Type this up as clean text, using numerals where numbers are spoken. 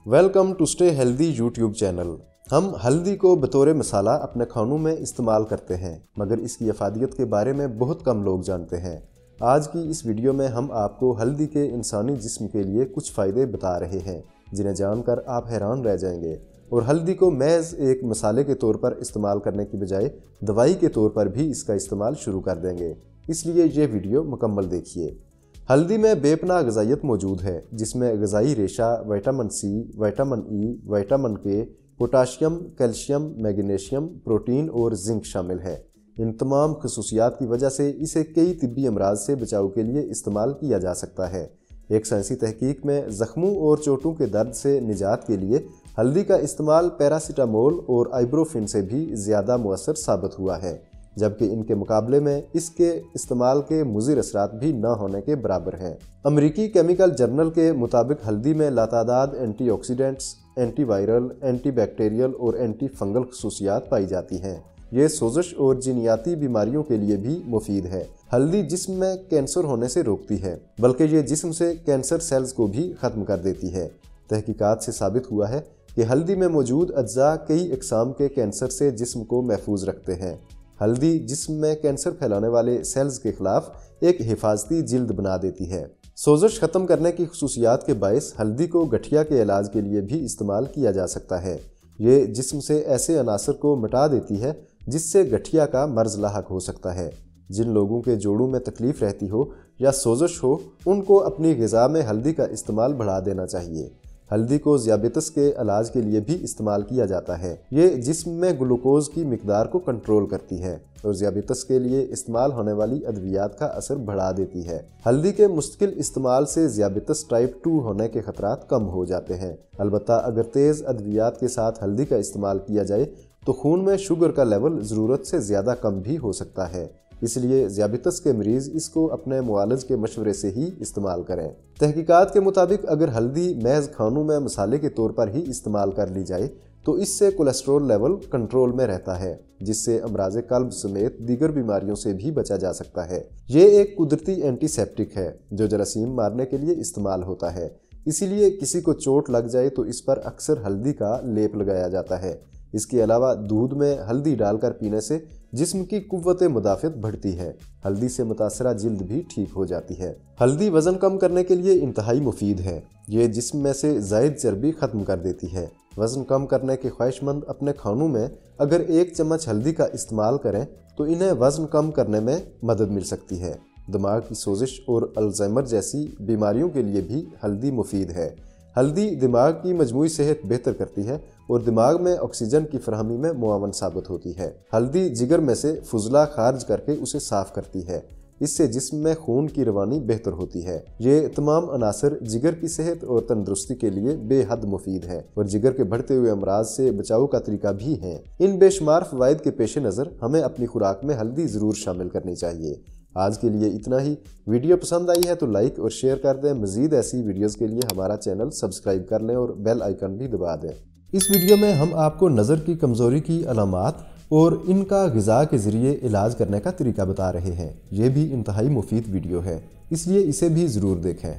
Welcome to Stay Healthy YouTube channel. हम हल्दी को बतौर मसाला अपने खानों में इस्तेमाल करते हैं, मगर इसकी अफादियत के बारे में बहुत कम लोग जानते हैं। आज की इस वीडियो में हम आपको हल्दी के इंसानी जिस्म के लिए कुछ फ़ायदे बता रहे हैं, जिन्हें जानकर आप हैरान रह जाएंगे। और हल्दी को महज एक मसाले के तौर पर इस्तेमाल करने की बजाय दवाई के तौर पर भी इसका इस्तेमाल शुरू कर देंगे, इसलिए ये वीडियो मुकम्मल देखिए। हल्दी में बेपनाह ग़िज़ाइयत मौजूद है, जिसमें ग़िज़ाई रेशा, vitamin C, vitamin E, vitamin K, potassium, calcium, magnesium, protein और जिंक शामिल है। इन तमाम खसूसियात की वजह से इसे कई तिब्बी अमराज से बचाव के लिए इस्तेमाल किया जा सकता है। एक साइंसी तहकीक में ज़ख्मों और चोटों के दर्द से निजात के लिए हल्दी का इस्तेमाल पैरासीटामोल और आइब्रोफिन से भी ज़्यादा मुअस्सर साबित हुआ है, जबकि इनके मुकाबले में इसके इस्तेमाल के मुज़िर असरात भी न होने के बराबर हैं। अमरीकी केमिकल जर्नल के मुताबिक हल्दी में लातादाद एंटीऑक्सीडेंट्स, एंटीवायरल, एंटीबैक्टीरियल और एंटी फंगल खसूसियात पाई जाती हैं। ये सोजश और जिनियाती बीमारियों के लिए भी मुफीद है। हल्दी जिस्म में कैंसर होने से रोकती है, बल्कि ये जिस्म से कैंसर सेल्स को भी ख़त्म कर देती है। तहकीकात से साबित हुआ है कि हल्दी में मौजूद अज्जा कई अक़साम के कैंसर से जिस्म को महफूज रखते हैं। हल्दी जिस्म में कैंसर फैलाने वाले सेल्स के खिलाफ एक हिफाजती जिल्द बना देती है। सोजश ख़त्म करने की खसूसियात के बायस हल्दी को गठिया के इलाज के लिए भी इस्तेमाल किया जा सकता है। ये जिस्म से ऐसे अनासर को मिटा देती है जिससे गठिया का मर्ज लाहक हो सकता है। जिन लोगों के जोड़ों में तकलीफ़ रहती हो या सोजश हो, उनको अपनी ग़िज़ा में हल्दी का इस्तेमाल बढ़ा देना चाहिए। हल्दी को ज़ियाबितस के इलाज के लिए भी इस्तेमाल किया जाता है। ये जिस्म में ग्लूकोज की मिकदार को कंट्रोल करती है और ज़ियाबितस के लिए इस्तेमाल होने वाली अद्वियात का असर बढ़ा देती है। हल्दी के मुस्तकिल इस्तेमाल से ज़ियाबितस टाइप 2 होने के खतरात कम हो जाते हैं। अलबत्ता अगर तेज़ अद्वियात के साथ हल्दी का इस्तेमाल किया जाए तो खून में शुगर का लेवल ज़रूरत से ज़्यादा कम भी हो सकता है, इसलिए ज़ियाबितस के मरीज़ इसको अपने मुआलिज के मशवरे से ही इस्तेमाल करें। तहकीकात के मुताबिक अगर हल्दी महज खानों में मसाले के तौर पर ही इस्तेमाल कर ली जाए तो इससे कोलेस्ट्रॉल लेवल कंट्रोल में रहता है, जिससे अमराज कल्ब समेत दीगर बीमारियों से भी बचा जा सकता है। ये एक कुदरती एंटीसेप्टिक है जो जरासीम मारने के लिए इस्तेमाल होता है, इसीलिए किसी को चोट लग जाए तो इस पर अक्सर हल्दी का लेप लगाया जाता है। इसके अलावा दूध में हल्दी डालकर पीने से जिस्म की कुव्वत मुदाफ़ियत बढ़ती है। हल्दी से मुतासरा जिल्द भी ठीक हो जाती है। हल्दी वज़न कम करने के लिए इंतहाई मुफीद है। ये जिस्म में से ज़ायद चर्बी ख़त्म कर देती है। वज़न कम करने के ख्वाहिशमंद अपने खानों में अगर 1 चम्मच हल्दी का इस्तेमाल करें तो इन्हें वज़न कम करने में मदद मिल सकती है। दिमाग की सोजिश और अल्ज़ाइमर जैसी बीमारियों के लिए भी हल्दी मुफीद है। हल्दी दिमाग की मजमूई सेहत बेहतर करती है और दिमाग में ऑक्सीजन की फराहमी में मुआवन साबित होती है। हल्दी जिगर में से फुजला खारिज करके उसे साफ करती है। इससे जिस्म में खून की रवानी बेहतर होती है। ये तमाम अनासर जिगर की सेहत और तंदुरुस्ती के लिए बेहद मुफीद है और जिगर के बढ़ते हुए अमराज से बचाव का तरीका भी है। इन बेशुमार फ़वाइद के पेश नज़र हमें अपनी खुराक में हल्दी ज़रूर शामिल करनी चाहिए। आज के लिए इतना ही। वीडियो पसंद आई है तो लाइक और शेयर कर दें। मज़ीद ऐसी वीडियोज़ के लिए हमारा चैनल सब्सक्राइब कर लें और बेल आइकन भी दबा दें। इस वीडियो में हम आपको नज़र की कमज़ोरी की अलामात और इनका ग़िज़ा के ज़रिए इलाज करने का तरीका बता रहे हैं। ये भी इंतहाई मुफीद वीडियो है, इसलिए इसे भी ज़रूर देखें।